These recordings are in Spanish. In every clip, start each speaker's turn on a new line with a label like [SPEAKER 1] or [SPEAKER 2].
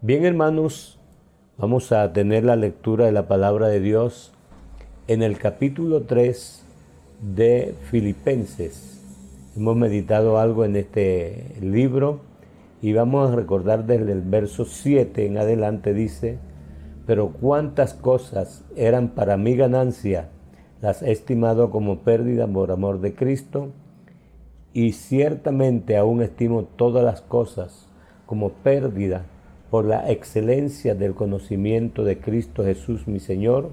[SPEAKER 1] Bien, hermanos, vamos a tener la lectura de la palabra de Dios en el capítulo 3 de Filipenses. Hemos meditado algo en este libro y vamos a recordar desde el verso 7 en adelante. Dice: pero cuántas cosas eran para mi ganancia, las he estimado como pérdida por amor de Cristo, y ciertamente aún estimo todas las cosas como pérdida por la excelencia del conocimiento de Cristo Jesús mi Señor,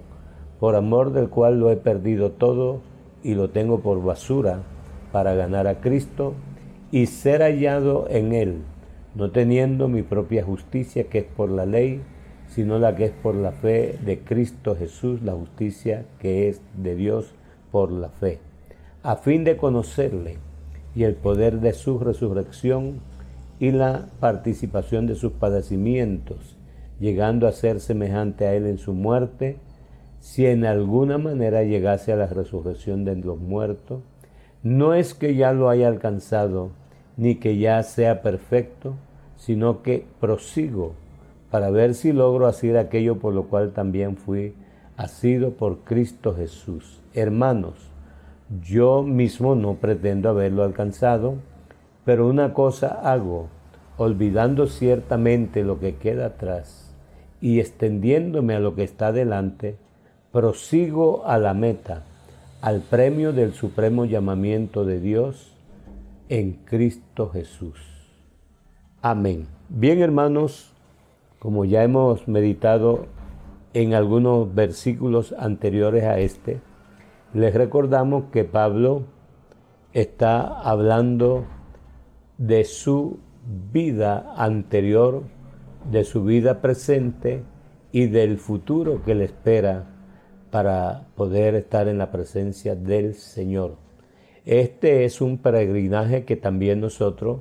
[SPEAKER 1] por amor del cual lo he perdido todo y lo tengo por basura para ganar a Cristo y ser hallado en Él, no teniendo mi propia justicia que es por la ley, sino la que es por la fe de Cristo Jesús, la justicia que es de Dios por la fe, a fin de conocerle y el poder de su resurrección y la participación de sus padecimientos, llegando a ser semejante a él en su muerte, si en alguna manera llegase a la resurrección de los muertos. No es que ya lo haya alcanzado, ni que ya sea perfecto, sino que prosigo para ver si logro hacer aquello por lo cual también fui asido por Cristo Jesús. Hermanos, yo mismo no pretendo haberlo alcanzado, pero una cosa hago, olvidando ciertamente lo que queda atrás y extendiéndome a lo que está delante, prosigo a la meta, al premio del supremo llamamiento de Dios en Cristo Jesús. Amén. Bien, hermanos, como ya hemos meditado en algunos versículos anteriores a este, les recordamos que Pablo está hablando de su vida anterior, de su vida presente y del futuro que le espera para poder estar en la presencia del Señor. Este es un peregrinaje que también nosotros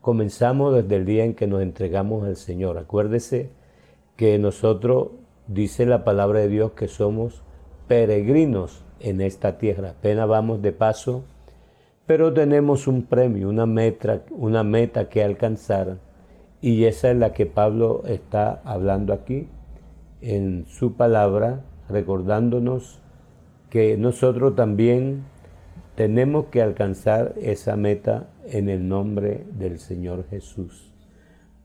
[SPEAKER 1] comenzamos desde el día en que nos entregamos al Señor. Acuérdese que nosotros, dice la palabra de Dios, que somos peregrinos en esta tierra. Apenas vamos de paso, pero tenemos un premio, una meta que alcanzar, y esa es la que Pablo está hablando aquí en su palabra, recordándonos que nosotros también tenemos que alcanzar esa meta en el nombre del Señor Jesús.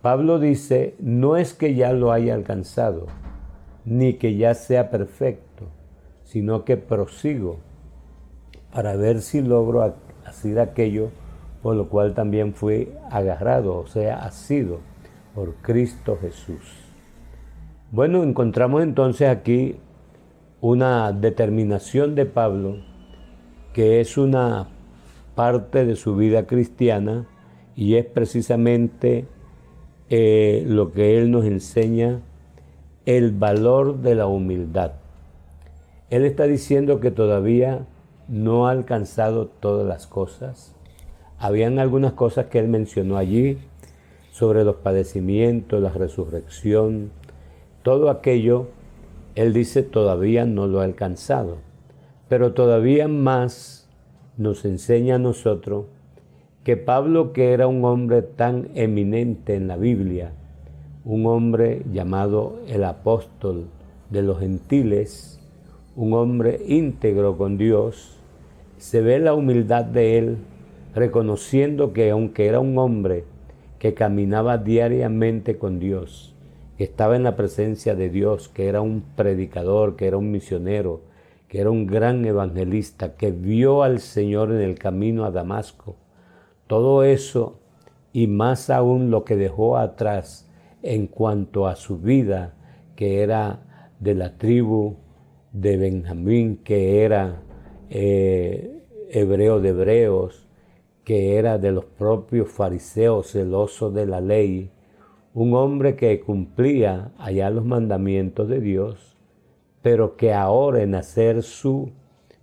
[SPEAKER 1] Pablo dice: no es que ya lo haya alcanzado, ni que ya sea perfecto, sino que prosigo para ver si logro hacer aquello por lo cual también fui agarrado, o sea, asido por Cristo Jesús. Bueno, encontramos entonces aquí una determinación de Pablo, que es una parte de su vida cristiana, y es precisamente lo que él nos enseña, el valor de la humildad. Él está diciendo que todavía no ha alcanzado todas las cosas. Habían algunas cosas que él mencionó allí sobre los padecimientos, la resurrección, todo aquello. Él dice: todavía no lo ha alcanzado, pero todavía más nos enseña a nosotros que Pablo, que era un hombre tan eminente en la Biblia, un hombre llamado el apóstol de los gentiles, un hombre íntegro con Dios, se ve la humildad de él, reconociendo que aunque era un hombre que caminaba diariamente con Dios, que estaba en la presencia de Dios, que era un predicador, que era un misionero, que era un gran evangelista, que vio al Señor en el camino a Damasco, todo eso y más aún lo que dejó atrás en cuanto a su vida, que era de la tribu de Benjamín, que era hebreo de hebreos, que era de los propios fariseos celosos de la ley, un hombre que cumplía allá los mandamientos de Dios, pero que ahora, en hacer su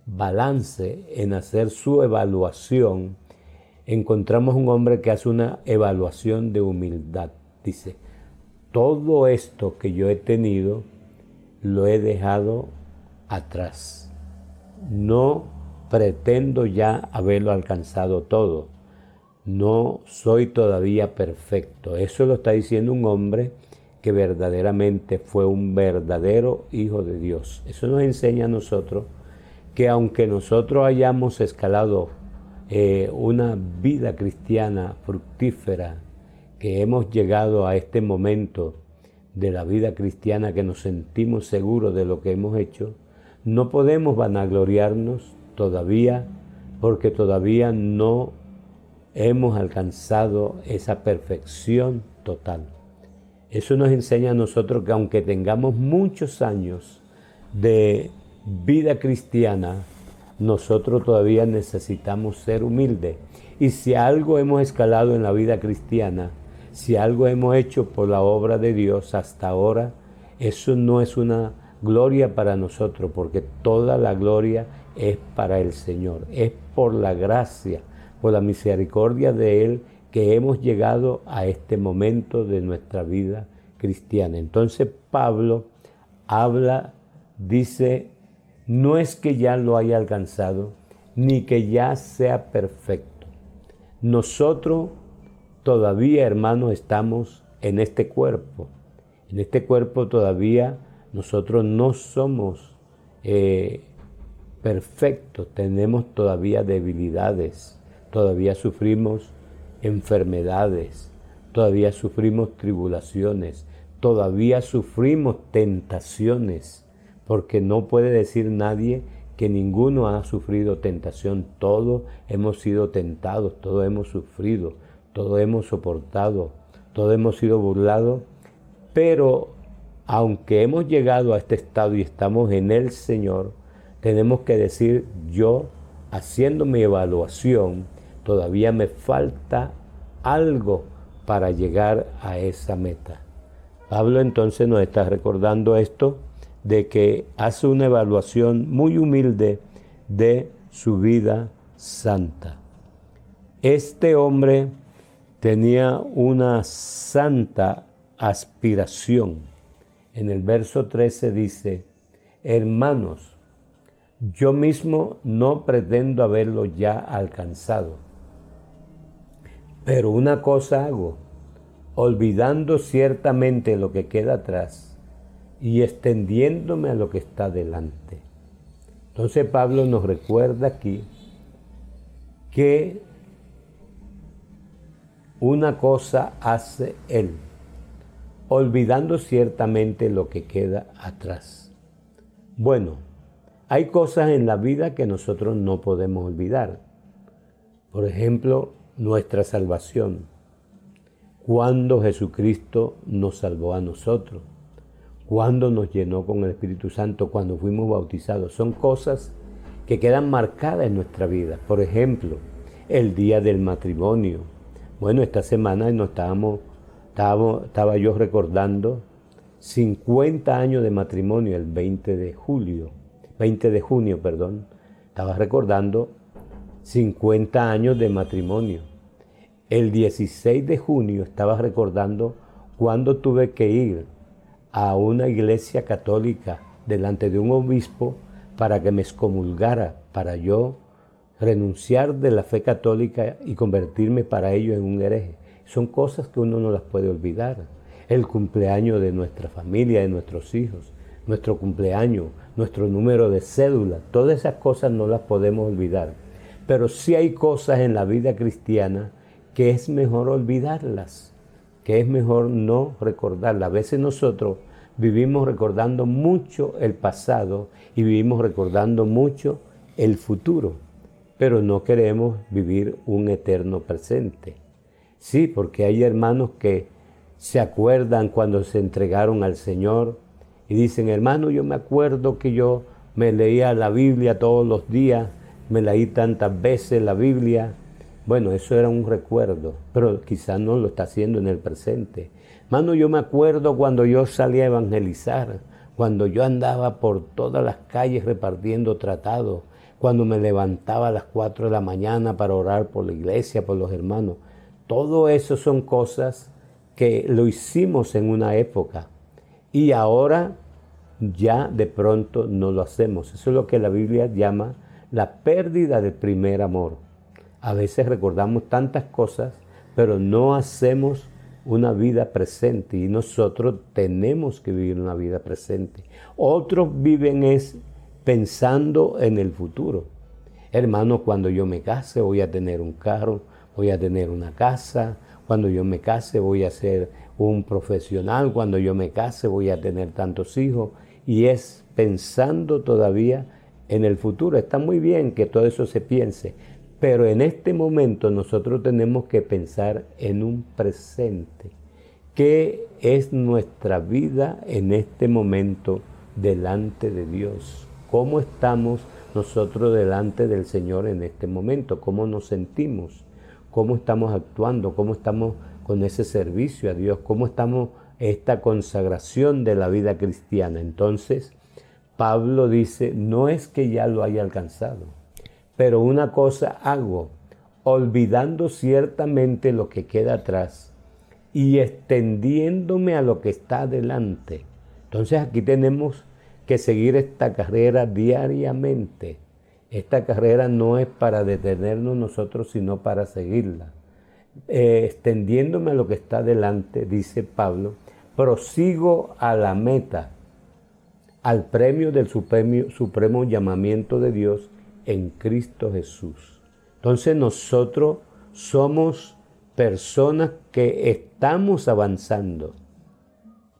[SPEAKER 1] balance, en hacer su evaluación, encontramos un hombre que hace una evaluación de humildad. Dice: todo esto que yo he tenido lo he dejado atrás. No pretendo ya haberlo alcanzado todo. No soy todavía perfecto. Eso lo está diciendo un hombre que verdaderamente fue un verdadero hijo de Dios. Eso nos enseña a nosotros que aunque nosotros hayamos escalado una vida cristiana fructífera, que hemos llegado a este momento de la vida cristiana que nos sentimos seguros de lo que hemos hecho, no podemos vanagloriarnos todavía, porque todavía no hemos alcanzado esa perfección total. Eso nos enseña a nosotros que aunque tengamos muchos años de vida cristiana, nosotros todavía necesitamos ser humildes. Y si algo hemos escalado en la vida cristiana, si algo hemos hecho por la obra de Dios hasta ahora, eso no es una gloria para nosotros, porque toda la gloria es para el Señor. Es por la gracia, por la misericordia de Él, que hemos llegado a este momento de nuestra vida cristiana. Entonces Pablo habla, dice, no es que ya lo haya alcanzado, ni que ya sea perfecto. Nosotros todavía, hermanos, estamos en este cuerpo. En este cuerpo todavía nosotros no somos perfectos, tenemos todavía debilidades, todavía sufrimos enfermedades, todavía sufrimos tribulaciones, todavía sufrimos tentaciones, porque no puede decir nadie que ninguno ha sufrido tentación. Todos hemos sido tentados, todos hemos sufrido, todos hemos soportado, todos hemos sido burlados, pero aunque hemos llegado a este estado y estamos en el Señor, tenemos que decir, yo, haciendo mi evaluación, todavía me falta algo para llegar a esa meta. Pablo entonces nos está recordando esto, de que hace una evaluación muy humilde de su vida santa. Este hombre tenía una santa aspiración. En el verso 13 dice, hermanos, yo mismo no pretendo haberlo ya alcanzado, pero una cosa hago, olvidando ciertamente lo que queda atrás y extendiéndome a lo que está delante. Entonces Pablo nos recuerda aquí que una cosa hace él, olvidando ciertamente lo que queda atrás. Bueno, hay cosas en la vida que nosotros no podemos olvidar. Por ejemplo, nuestra salvación. Cuando Jesucristo nos salvó a nosotros, cuando nos llenó con el Espíritu Santo, cuando fuimos bautizados. Son cosas que quedan marcadas en nuestra vida. Por ejemplo, el día del matrimonio. Bueno, esta semana estaba yo recordando 50 años de matrimonio, el 20 de junio, estaba recordando 50 años de matrimonio. El 16 de junio estaba recordando cuando tuve que ir a una iglesia católica delante de un obispo para que me excomulgara, para yo renunciar de la fe católica y convertirme para ello en un hereje. Son cosas que uno no las puede olvidar. El cumpleaños de nuestra familia, de nuestros hijos, nuestro cumpleaños, nuestro número de cédula, todas esas cosas no las podemos olvidar. Pero sí hay cosas en la vida cristiana que es mejor olvidarlas, que es mejor no recordarlas. A veces nosotros vivimos recordando mucho el pasado y vivimos recordando mucho el futuro, pero no queremos vivir un eterno presente. Sí, porque hay hermanos que se acuerdan cuando se entregaron al Señor y dicen, hermano, yo me acuerdo que yo me leía la Biblia todos los días, me leí tantas veces la Biblia. Bueno, eso era un recuerdo, pero quizás no lo está haciendo en el presente. Hermano, yo me acuerdo cuando yo salía a evangelizar, cuando yo andaba por todas las calles repartiendo tratados, cuando me levantaba a las 4 de la mañana para orar por la iglesia, por los hermanos. Todo eso son cosas que lo hicimos en una época y ahora ya de pronto no lo hacemos. Eso es lo que la Biblia llama la pérdida del primer amor. A veces recordamos tantas cosas, pero no hacemos una vida presente y nosotros tenemos que vivir una vida presente. Otros viven pensando en el futuro. Hermano, cuando yo me case voy a tener un carro, voy a tener una casa, cuando yo me case voy a ser un profesional, cuando yo me case voy a tener tantos hijos, y es pensando todavía en el futuro. Está muy bien que todo eso se piense, pero en este momento nosotros tenemos que pensar en un presente. ¿Qué es nuestra vida en este momento delante de Dios? ¿Cómo estamos nosotros delante del Señor en este momento? ¿Cómo nos sentimos? ¿Cómo estamos actuando? ¿Cómo estamos con ese servicio a Dios? ¿Cómo estamos esta consagración de la vida cristiana? Entonces, Pablo dice, no es que ya lo haya alcanzado, pero una cosa hago, olvidando ciertamente lo que queda atrás y extendiéndome a lo que está adelante. Entonces aquí tenemos que seguir esta carrera diariamente. Esta carrera no es para detenernos nosotros, sino para seguirla. Extendiéndome a lo que está adelante, dice Pablo, prosigo a la meta, al premio del supremo llamamiento de Dios en Cristo Jesús. Entonces nosotros somos personas que estamos avanzando,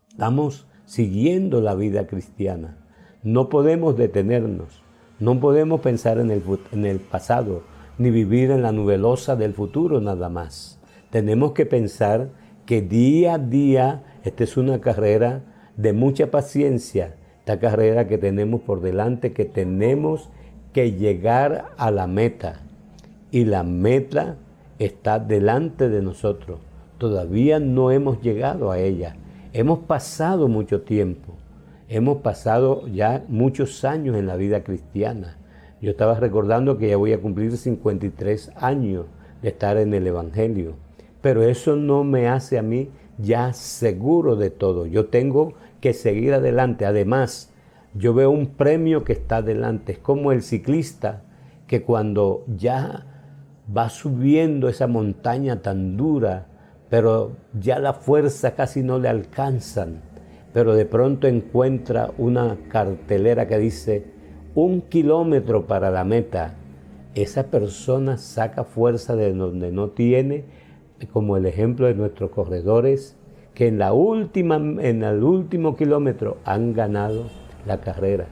[SPEAKER 1] estamos siguiendo la vida cristiana. No podemos detenernos, no podemos pensar en el pasado, ni vivir en la nubelosa del futuro nada más. Tenemos que pensar que día a día esta es una carrera de mucha paciencia, esta carrera que tenemos por delante, que tenemos que llegar a la meta. Y la meta está delante de nosotros. Todavía no hemos llegado a ella. Hemos pasado mucho tiempo. Hemos pasado ya muchos años en la vida cristiana. Yo estaba recordando que ya voy a cumplir 53 años de estar en el Evangelio. Pero eso no me hace a mí ya seguro de todo. Yo tengo que seguir adelante. Además, yo veo un premio que está adelante. Es como el ciclista que cuando ya va subiendo esa montaña tan dura, pero ya la fuerza casi no le alcanzan, pero de pronto encuentra una cartelera que dice 1 kilómetro para la meta. Esa persona saca fuerza de donde no tiene, como el ejemplo de nuestros corredores, que en el último kilómetro han ganado la carrera.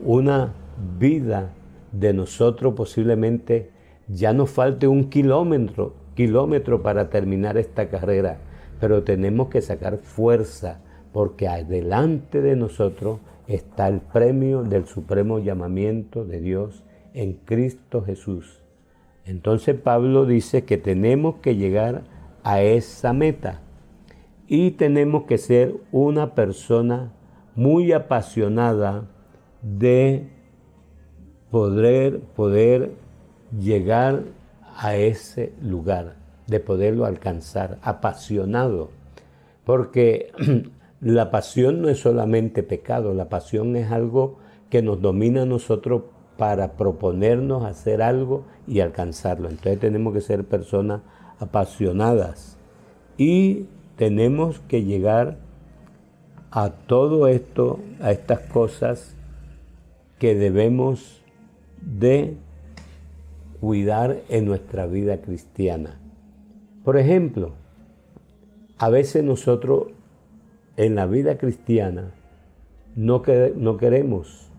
[SPEAKER 1] Una vida de nosotros posiblemente ya nos falte 1 kilómetro para terminar esta carrera, pero tenemos que sacar fuerza, porque adelante de nosotros está el premio del supremo llamamiento de Dios en Cristo Jesús. Entonces Pablo dice que tenemos que llegar a esa meta y tenemos que ser una persona muy apasionada de poder llegar a ese lugar, de poderlo alcanzar, apasionado, porque la pasión no es solamente pecado, la pasión es algo que nos domina a nosotros para proponernos hacer algo y alcanzarlo. Entonces tenemos que ser personas apasionadas y tenemos que llegar a todo esto, a estas cosas que debemos de cuidar en nuestra vida cristiana. Por ejemplo, a veces nosotros en la vida cristiana no queremos,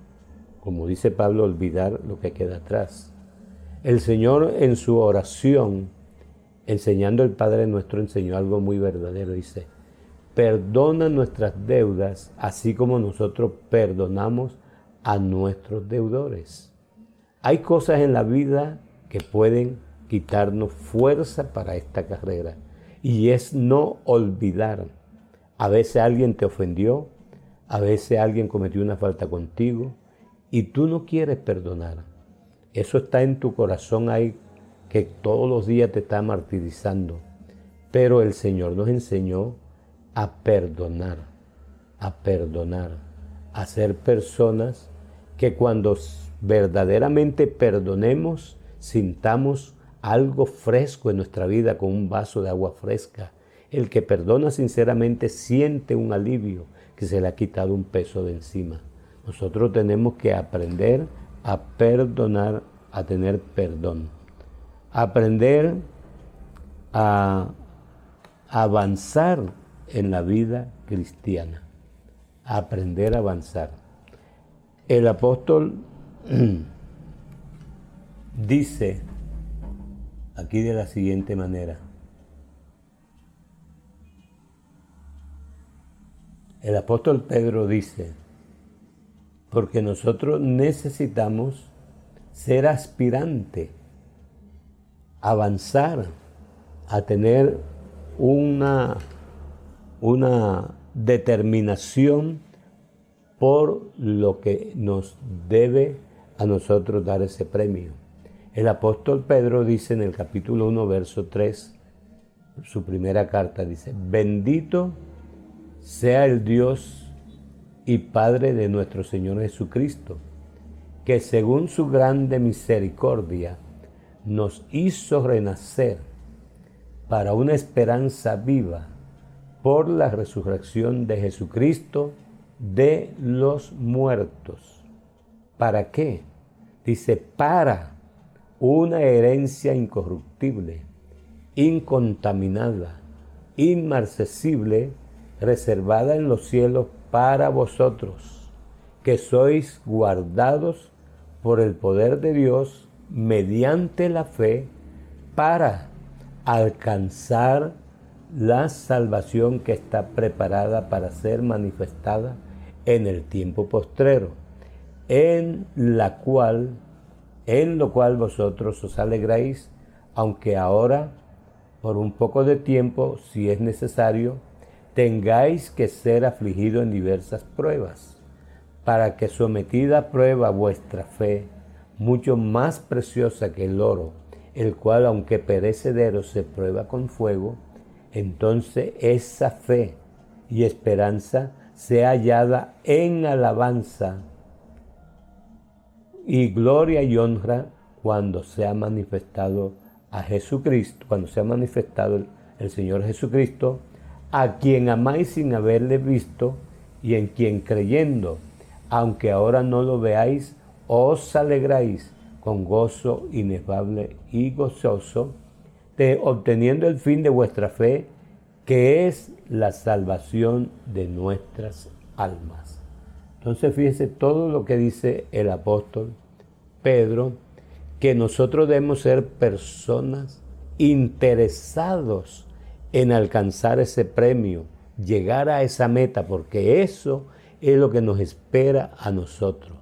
[SPEAKER 1] como dice Pablo, olvidar lo que queda atrás. El Señor en su oración, enseñando el Padre Nuestro, enseñó algo muy verdadero. Dice, perdona nuestras deudas, así como nosotros perdonamos a nuestros deudores. Hay cosas en la vida que pueden quitarnos fuerza para esta carrera, y es no olvidar. A veces alguien te ofendió, a veces alguien cometió una falta contigo y tú no quieres perdonar. Eso está en tu corazón ahí, que todos los días te está martirizando. Pero el Señor nos enseñó a perdonar, a ser personas que cuando verdaderamente perdonemos, sintamos algo fresco en nuestra vida, con un vaso de agua fresca. El que perdona sinceramente siente un alivio, que se le ha quitado un peso de encima. Nosotros tenemos que aprender a perdonar, a tener perdón. Aprender a avanzar en la vida cristiana. Aprender a avanzar. El apóstol dice aquí de la siguiente manera. El apóstol Pedro dice, porque nosotros necesitamos ser aspirante, avanzar, a tener una determinación por lo que nos debe a nosotros dar ese premio. El apóstol Pedro dice en el capítulo 1, verso 3, su primera carta, dice, bendito sea el Dios y Padre de nuestro Señor Jesucristo, que según su grande misericordia nos hizo renacer para una esperanza viva por la resurrección de Jesucristo de los muertos. ¿Para qué? Dice, para una herencia incorruptible, incontaminada, inmarcesible, reservada en los cielos para vosotros, que sois guardados por el poder de Dios mediante la fe para alcanzar la salvación que está preparada para ser manifestada en el tiempo postrero, en lo cual vosotros os alegráis, aunque ahora, por un poco de tiempo, si es necesario, tengáis que ser afligidos en diversas pruebas, para que sometida a prueba vuestra fe, mucho más preciosa que el oro, el cual aunque perecedero se prueba con fuego, entonces esa fe y esperanza sea hallada en alabanza y gloria y honra cuando sea manifestado a Jesucristo, cuando sea manifestado el Señor Jesucristo, a quien amáis sin haberle visto y en quien creyendo, aunque ahora no lo veáis, os alegráis con gozo inefable y gozoso, obteniendo el fin de vuestra fe, que es la salvación de nuestras almas. Entonces fíjese todo lo que dice el apóstol Pedro, que nosotros debemos ser personas interesados en alcanzar ese premio, llegar a esa meta, porque eso es lo que nos espera a nosotros.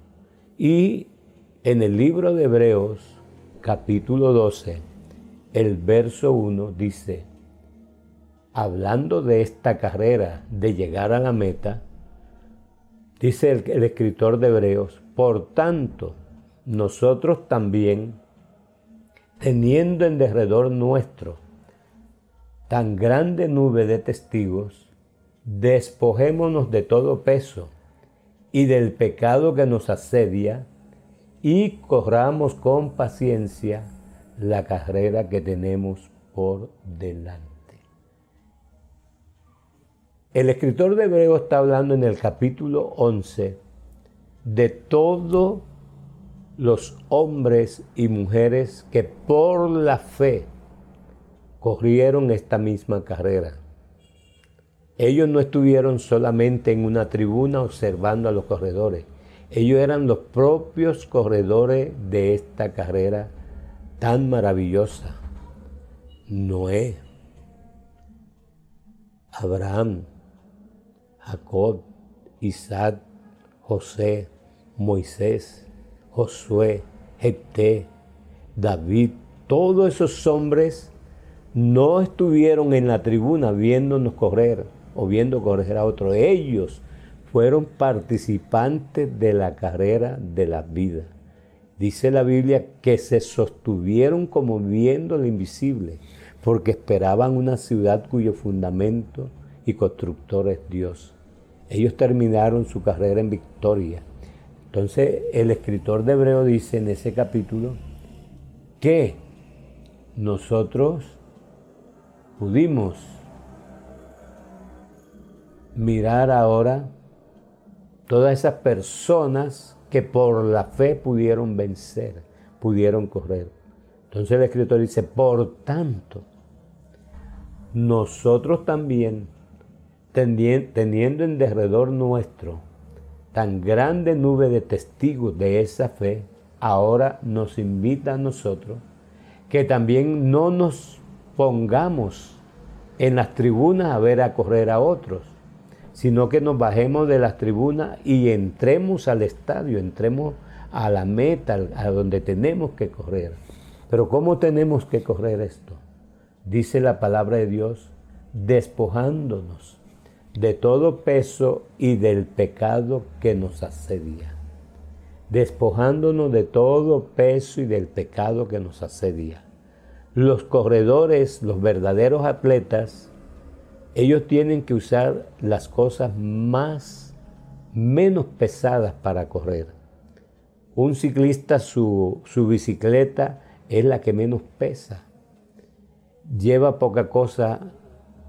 [SPEAKER 1] Y en el libro de Hebreos, capítulo 12, el verso 1 dice, hablando de esta carrera de llegar a la meta, dice el escritor de Hebreos, por tanto, nosotros también, teniendo en derredor nuestro tan grande nube de testigos, despojémonos de todo peso y del pecado que nos asedia y corramos con paciencia la carrera que tenemos por delante. El escritor de Hebreos está hablando en el capítulo 11 de todos los hombres y mujeres que por la fe corrieron esta misma carrera. Ellos no estuvieron solamente en una tribuna observando a los corredores. Ellos eran los propios corredores de esta carrera tan maravillosa. Noé, Abraham, Jacob, Isaac, José, Moisés, Josué, Jefté, David, todos esos hombres no estuvieron en la tribuna viéndonos correr o viendo correr a otro. Ellos fueron participantes de la carrera de la vida. Dice la Biblia que se sostuvieron como viendo lo invisible, porque esperaban una ciudad cuyo fundamento y constructor es Dios. Ellos terminaron su carrera en victoria. Entonces el escritor de Hebreo dice en ese capítulo que nosotros pudimos mirar ahora todas esas personas que por la fe pudieron vencer, pudieron correr. Entonces el escritor dice, por tanto, nosotros también, teniendo en derredor nuestro tan grande nube de testigos de esa fe, ahora nos invita a nosotros que también no nos pongamos en las tribunas a ver a correr a otros, sino que nos bajemos de las tribunas y entremos al estadio, entremos a la meta, a donde tenemos que correr. Pero ¿cómo tenemos que correr esto? Dice la palabra de Dios, despojándonos de todo peso y del pecado que nos asedia. Despojándonos de todo peso y del pecado que nos asedia. Los corredores, los verdaderos atletas, ellos tienen que usar las cosas menos pesadas para correr. Un ciclista, su bicicleta es la que menos pesa. Lleva poca cosa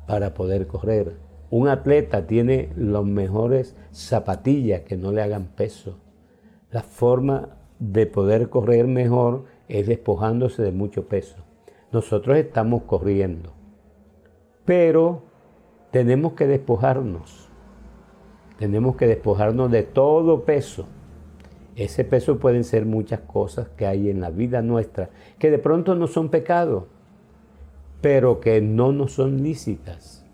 [SPEAKER 1] para poder correr. Un atleta tiene las mejores zapatillas que no le hagan peso. La forma de poder correr mejor es despojándose de mucho peso. Nosotros estamos corriendo, pero tenemos que despojarnos. Tenemos que despojarnos de todo peso. Ese peso pueden ser muchas cosas que hay en la vida nuestra, que de pronto no son pecado, pero que no nos son lícitas.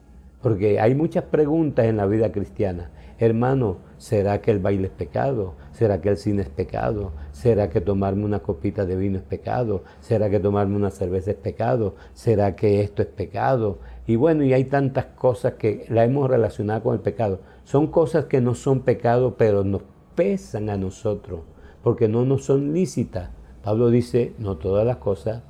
[SPEAKER 1] Porque hay muchas preguntas en la vida cristiana. Hermano, ¿será que el baile es pecado? ¿Será que el cine es pecado? ¿Será que tomarme una copita de vino es pecado? ¿Será que tomarme una cerveza es pecado? ¿Será que esto es pecado? Y bueno, y hay tantas cosas que la hemos relacionado con el pecado. Son cosas que no son pecado, pero nos pesan a nosotros, porque no nos son lícitas. Pablo dice, no todas las cosas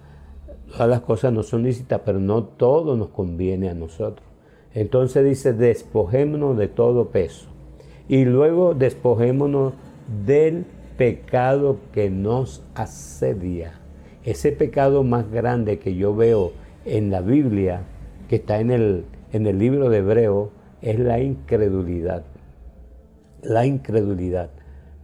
[SPEAKER 1] no son lícitas, pero no todo nos conviene a nosotros. Entonces dice, despojémonos de todo peso. Y luego despojémonos del pecado que nos asedia. Ese pecado más grande que yo veo en la Biblia, que está en el libro de Hebreo, es la incredulidad. La incredulidad.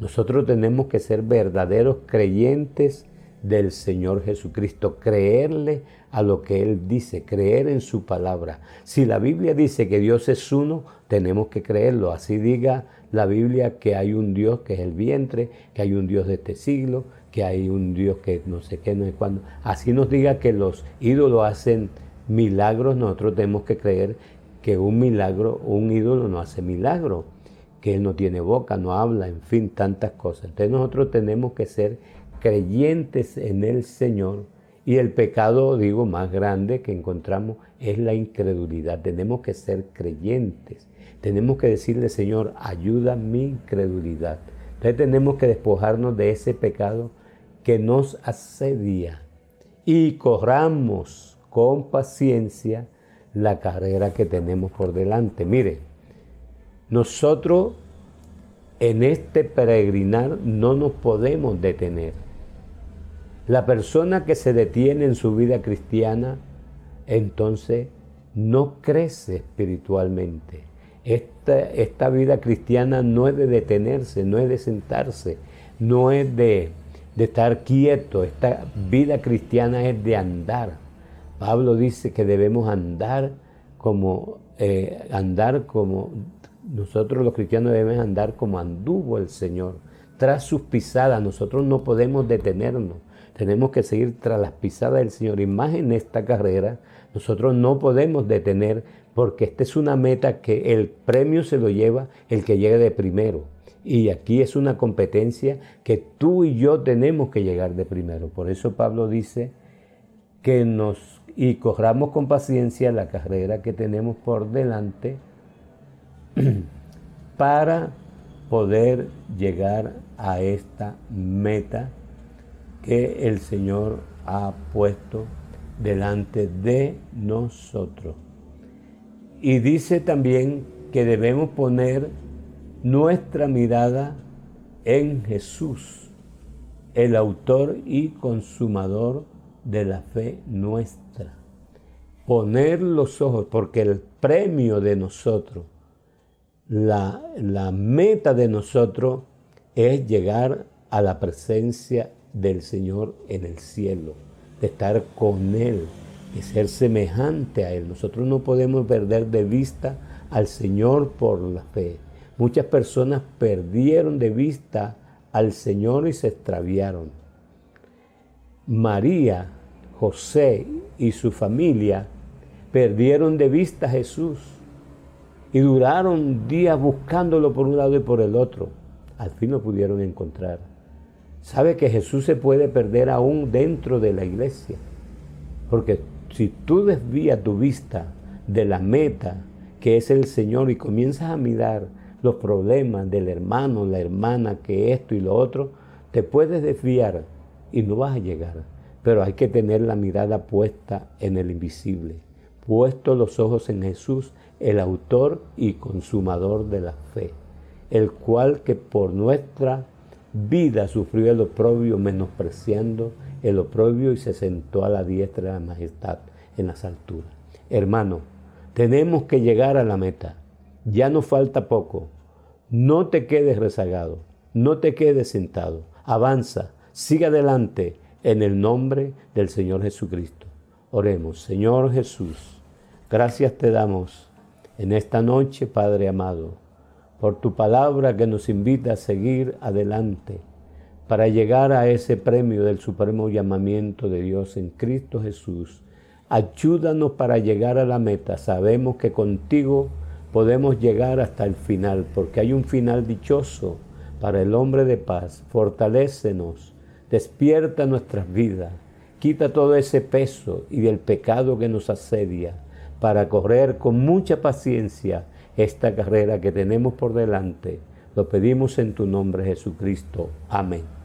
[SPEAKER 1] Nosotros tenemos que ser verdaderos creyentes del Señor Jesucristo, creerle a lo que Él dice, creer en su palabra. Si la Biblia dice que Dios es uno, tenemos que creerlo. Así diga la Biblia que hay un Dios que es el vientre, que hay un Dios de este siglo, que hay un Dios que no sé qué, no sé cuándo. Así nos diga que los ídolos hacen milagros, nosotros tenemos que creer que un ídolo no hace milagro, que Él no tiene boca, no habla, en fin, tantas cosas. Entonces nosotros tenemos que ser creyentes en el Señor, y el pecado, digo, más grande que encontramos es la incredulidad. Tenemos que ser creyentes, tenemos que decirle, Señor, ayuda mi incredulidad. Entonces tenemos que despojarnos de ese pecado que nos asedia y corramos con paciencia la carrera que tenemos por delante. Mire, nosotros en este peregrinar no nos podemos detener. La persona que se detiene en su vida cristiana, entonces no crece espiritualmente. Esta vida cristiana no es de detenerse, no es de sentarse, no es de estar quieto. Esta vida cristiana es de andar. Pablo dice que debemos andar como nosotros los cristianos debemos andar como anduvo el Señor, tras sus pisadas. Nosotros no podemos detenernos. Tenemos que seguir tras las pisadas del Señor. Y más en esta carrera, nosotros no podemos detener, porque esta es una meta que el premio se lo lleva el que llegue de primero. Y aquí es una competencia que tú y yo tenemos que llegar de primero. Por eso Pablo dice que corramos con paciencia la carrera que tenemos por delante para poder llegar a esta meta que el Señor ha puesto delante de nosotros. Y dice también que debemos poner nuestra mirada en Jesús, el autor y consumador de la fe nuestra. Poner los ojos, porque el premio de nosotros la meta de nosotros es llegar a la presencia del Señor en el cielo, de estar con Él, de ser semejante a Él. Nosotros no podemos perder de vista al Señor por la fe. Muchas personas perdieron de vista al Señor y se extraviaron. María, José y su familia perdieron de vista a Jesús y duraron días buscándolo por un lado y por el otro. Al fin lo pudieron encontrar. ¿Sabe que Jesús se puede perder aún dentro de la iglesia? Porque si tú desvías tu vista de la meta, que es el Señor, y comienzas a mirar los problemas del hermano, la hermana, que esto y lo otro, te puedes desviar y no vas a llegar. Pero hay que tener la mirada puesta en el invisible, puestos los ojos en Jesús, el autor y consumador de la fe, el cual que por nuestra vida sufrió el oprobio, menospreciando el oprobio, y se sentó a la diestra de la majestad en las alturas. Hermano, tenemos que llegar a la meta. Ya nos falta poco. No te quedes rezagado, no te quedes sentado. Avanza, sigue adelante en el nombre del Señor Jesucristo. Oremos. Señor Jesús, gracias te damos en esta noche, Padre amado, por tu palabra que nos invita a seguir adelante para llegar a ese premio del supremo llamamiento de Dios en Cristo Jesús. Ayúdanos para llegar a la meta. Sabemos que contigo podemos llegar hasta el final, porque hay un final dichoso para el hombre de paz. Fortalécenos, despierta nuestras vidas, quita todo ese peso y del pecado que nos asedia, para correr con mucha paciencia esta carrera que tenemos por delante. Lo pedimos en tu nombre, Jesucristo. Amén.